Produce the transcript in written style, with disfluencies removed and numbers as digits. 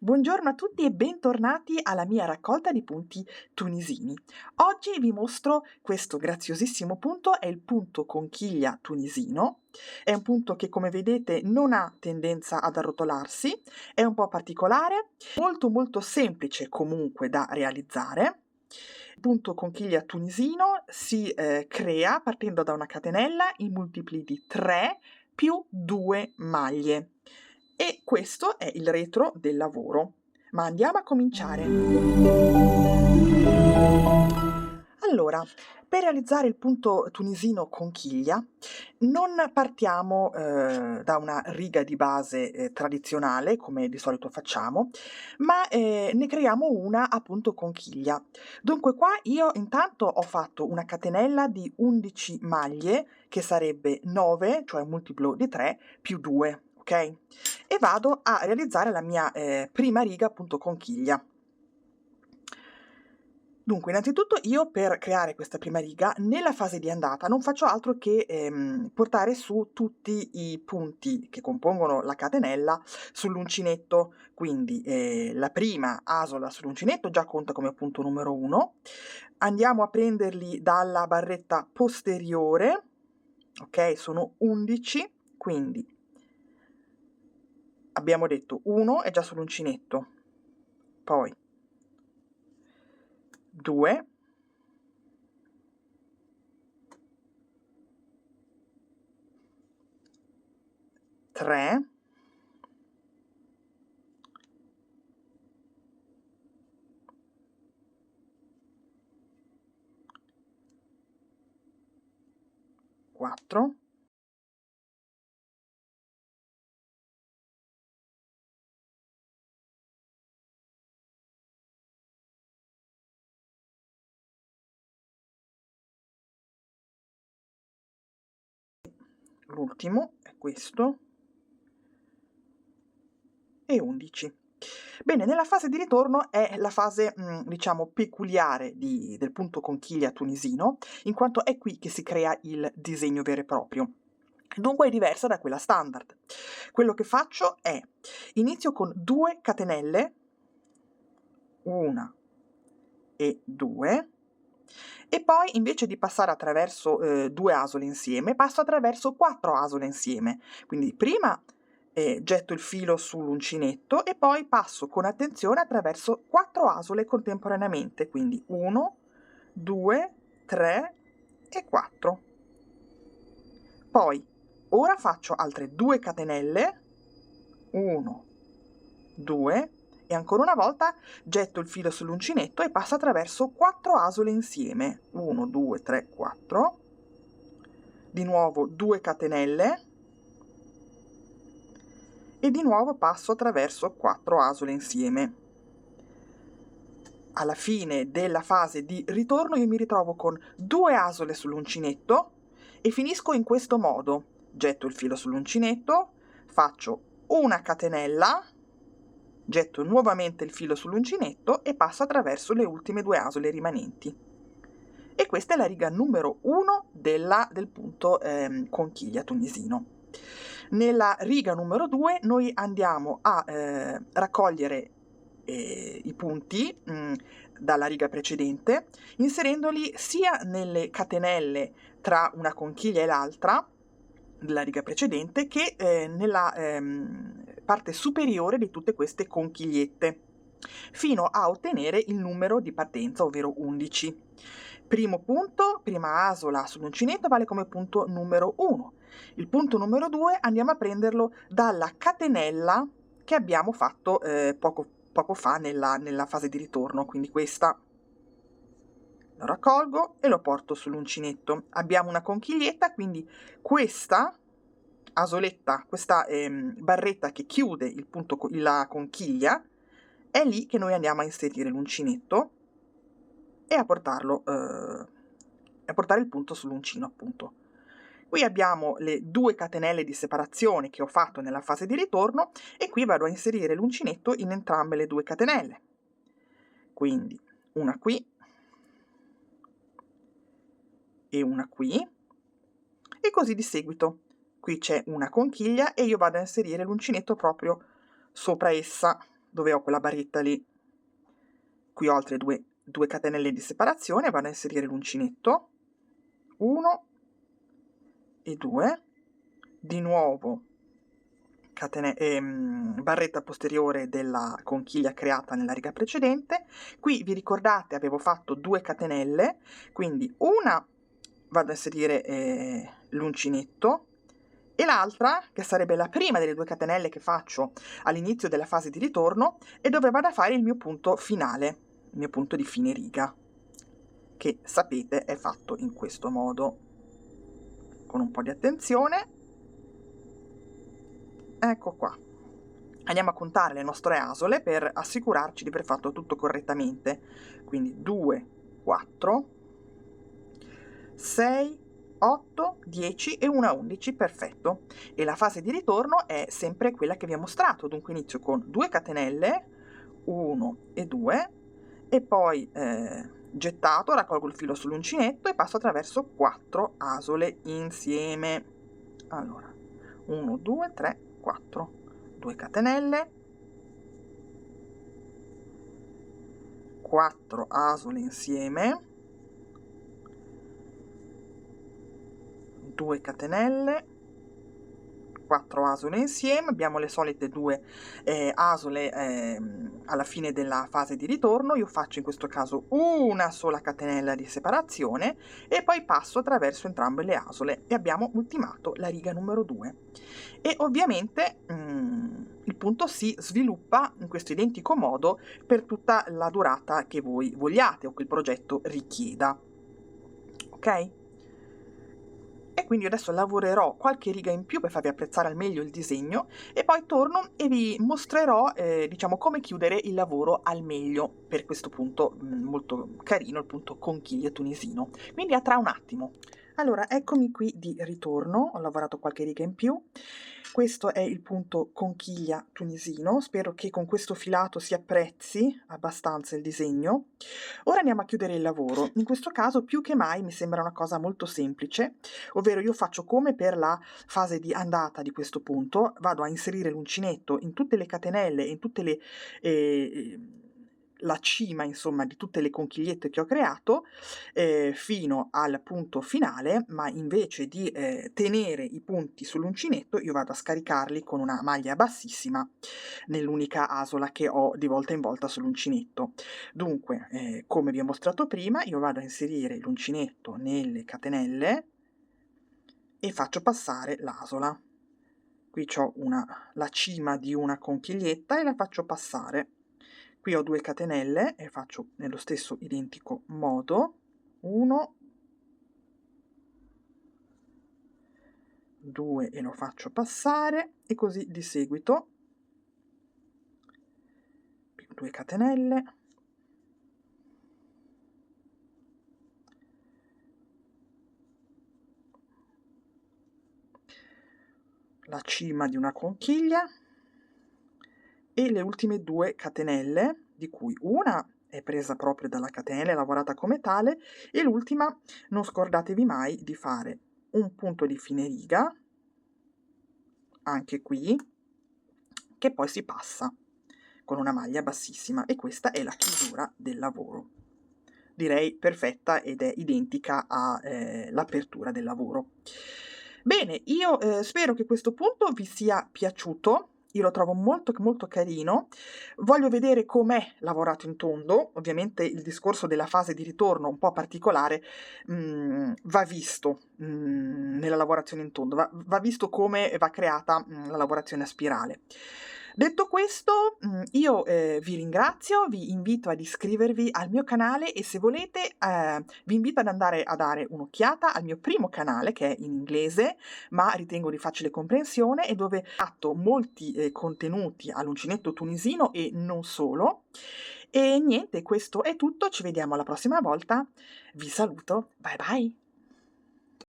Buongiorno a tutti e bentornati alla mia raccolta di punti tunisini. Oggi vi mostro questo graziosissimo punto, è il punto conchiglia tunisino. È un punto che, come vedete, non ha tendenza ad arrotolarsi, è un po' particolare, molto semplice comunque da realizzare. Il punto conchiglia tunisino si crea partendo da una catenella in multipli di 3 più 2 maglie. E questo è il retro del lavoro. Ma andiamo a cominciare. Allora, per realizzare il punto tunisino conchiglia non partiamo da una riga di base tradizionale, come di solito facciamo, ma ne creiamo una a punto conchiglia. Dunque qua io intanto ho fatto una catenella di 11 maglie, che sarebbe 9, cioè un multiplo di 3, più 2, ok? E vado a realizzare la mia prima riga a punto conchiglia. Dunque, innanzitutto io per creare questa prima riga, nella fase di andata non faccio altro che portare su tutti i punti che compongono la catenella sull'uncinetto, quindi la prima asola sull'uncinetto già conta come punto numero 1, andiamo a prenderli dalla barretta posteriore, ok? Sono 11, quindi abbiamo detto 1 è già sull'uncinetto, poi 2, 3, 4, l'ultimo è questo, e 11. Bene, nella fase di ritorno è la fase, diciamo, peculiare del punto conchiglia tunisino, in quanto è qui che si crea il disegno vero e proprio. Dunque è diversa da quella standard. Quello che faccio è, inizio con 2 catenelle, 1 e 2, e poi invece di passare attraverso 2 asole insieme, passo attraverso 4 asole insieme. Quindi prima getto il filo sull'uncinetto e poi passo con attenzione attraverso 4 asole contemporaneamente, quindi 1, 2, 3 e 4. Poi ora faccio altre 2 catenelle, 1, 2, e ancora una volta getto il filo sull'uncinetto e passo attraverso 4 asole insieme, 1, 2, 3, 4, di nuovo 2 catenelle e di nuovo passo attraverso 4 asole insieme. Alla fine della fase di ritorno io mi ritrovo con 2 asole sull'uncinetto e finisco in questo modo: getto il filo sull'uncinetto, faccio una catenella, getto nuovamente il filo sull'uncinetto e passo attraverso le ultime 2 asole rimanenti. E questa è la riga numero 1 del punto conchiglia tunisino. Nella riga numero 2 noi andiamo a raccogliere i punti dalla riga precedente, inserendoli sia nelle catenelle tra una conchiglia e l'altra della riga precedente che nella parte superiore di tutte queste conchigliette, fino a ottenere il numero di partenza, ovvero 11. Primo punto, prima asola sull'uncinetto vale come punto numero 1. Il punto numero 2 andiamo a prenderlo dalla catenella che abbiamo fatto poco fa nella fase di ritorno, quindi questa. Lo raccolgo e lo porto sull'uncinetto. Abbiamo una conchiglietta, quindi questa asoletta, questa barretta che chiude il punto, la conchiglia, è lì che noi andiamo a inserire l'uncinetto e a portarlo, a portare il punto sull'uncino, appunto. Qui abbiamo le 2 catenelle di separazione che ho fatto nella fase di ritorno e qui vado a inserire l'uncinetto in entrambe le 2 catenelle. Quindi una qui e una qui, e così di seguito. Qui c'è una conchiglia e io vado a inserire l'uncinetto proprio sopra essa. dove ho quella barretta lì, qui ho altre due catenelle di separazione, vado a inserire l'uncinetto, 1 e 2, di nuovo barretta posteriore della conchiglia creata nella riga precedente. Qui vi ricordate avevo fatto 2 catenelle, quindi una vado a inserire l'uncinetto e l'altra, che sarebbe la prima delle 2 catenelle che faccio all'inizio della fase di ritorno, è dove vado a fare il mio punto finale, il mio punto di fine riga, che sapete è fatto in questo modo. Con un po' di attenzione, ecco qua. Andiamo a contare le nostre asole per assicurarci di aver fatto tutto correttamente. Quindi 2, 4, 6, 8, 10 e una 11, perfetto. E la fase di ritorno è sempre quella che vi ho mostrato, dunque inizio con 2 catenelle, 1 e 2, e poi gettato, raccolgo il filo sull'uncinetto e passo attraverso 4 asole insieme. Allora, 1, 2, 3, 4, 2 catenelle, 4 asole insieme, 2 catenelle, 4 asole insieme, abbiamo le solite 2 asole alla fine della fase di ritorno. Io faccio in questo caso una sola catenella di separazione e poi passo attraverso entrambe le asole e abbiamo ultimato la riga numero 2. E ovviamente il punto si sviluppa in questo identico modo per tutta la durata che voi vogliate o che il progetto richieda, ok? E quindi adesso lavorerò qualche riga in più per farvi apprezzare al meglio il disegno e poi torno e vi mostrerò diciamo come chiudere il lavoro al meglio per questo punto molto carino, il punto conchiglia tunisino. Quindi a tra un attimo. Allora, eccomi qui di ritorno, ho lavorato qualche riga in più. Questo è il punto conchiglia tunisino, spero che con questo filato si apprezzi abbastanza il disegno. Ora andiamo a chiudere il lavoro. In questo caso più che mai mi sembra una cosa molto semplice, ovvero io faccio come per la fase di andata di questo punto, vado a inserire l'uncinetto in tutte le catenelle, in tutte le la cima insomma di tutte le conchigliette che ho creato fino al punto finale, ma invece di tenere i punti sull'uncinetto io vado a scaricarli con una maglia bassissima nell'unica asola che ho di volta in volta sull'uncinetto. Dunque come vi ho mostrato prima, io vado a inserire l'uncinetto nelle catenelle e faccio passare l'asola. Qui ho la cima di una conchiglietta e la faccio passare. Qui ho 2 catenelle e faccio nello stesso identico modo 1, 2 e lo faccio passare e così di seguito. 2 catenelle, la cima di una conchiglia e le ultime 2 catenelle, di cui una è presa proprio dalla catenella, è lavorata come tale, e l'ultima non scordatevi mai di fare un punto di fine riga, anche qui, che poi si passa con una maglia bassissima e questa è la chiusura del lavoro. Direi perfetta ed è identica all'apertura del lavoro. Bene, io spero che questo punto vi sia piaciuto. Io lo trovo molto molto carino. Voglio vedere com'è lavorato in tondo. Ovviamente il discorso della fase di ritorno un po' particolare va visto nella lavorazione in tondo, va visto come va creata la lavorazione a spirale. Detto questo, io vi ringrazio, vi invito ad iscrivervi al mio canale e se volete vi invito ad andare a dare un'occhiata al mio primo canale che è in inglese, ma ritengo di facile comprensione e dove ho fatto molti contenuti all'uncinetto tunisino e non solo. E niente, questo è tutto, ci vediamo alla prossima volta. Vi saluto, bye bye!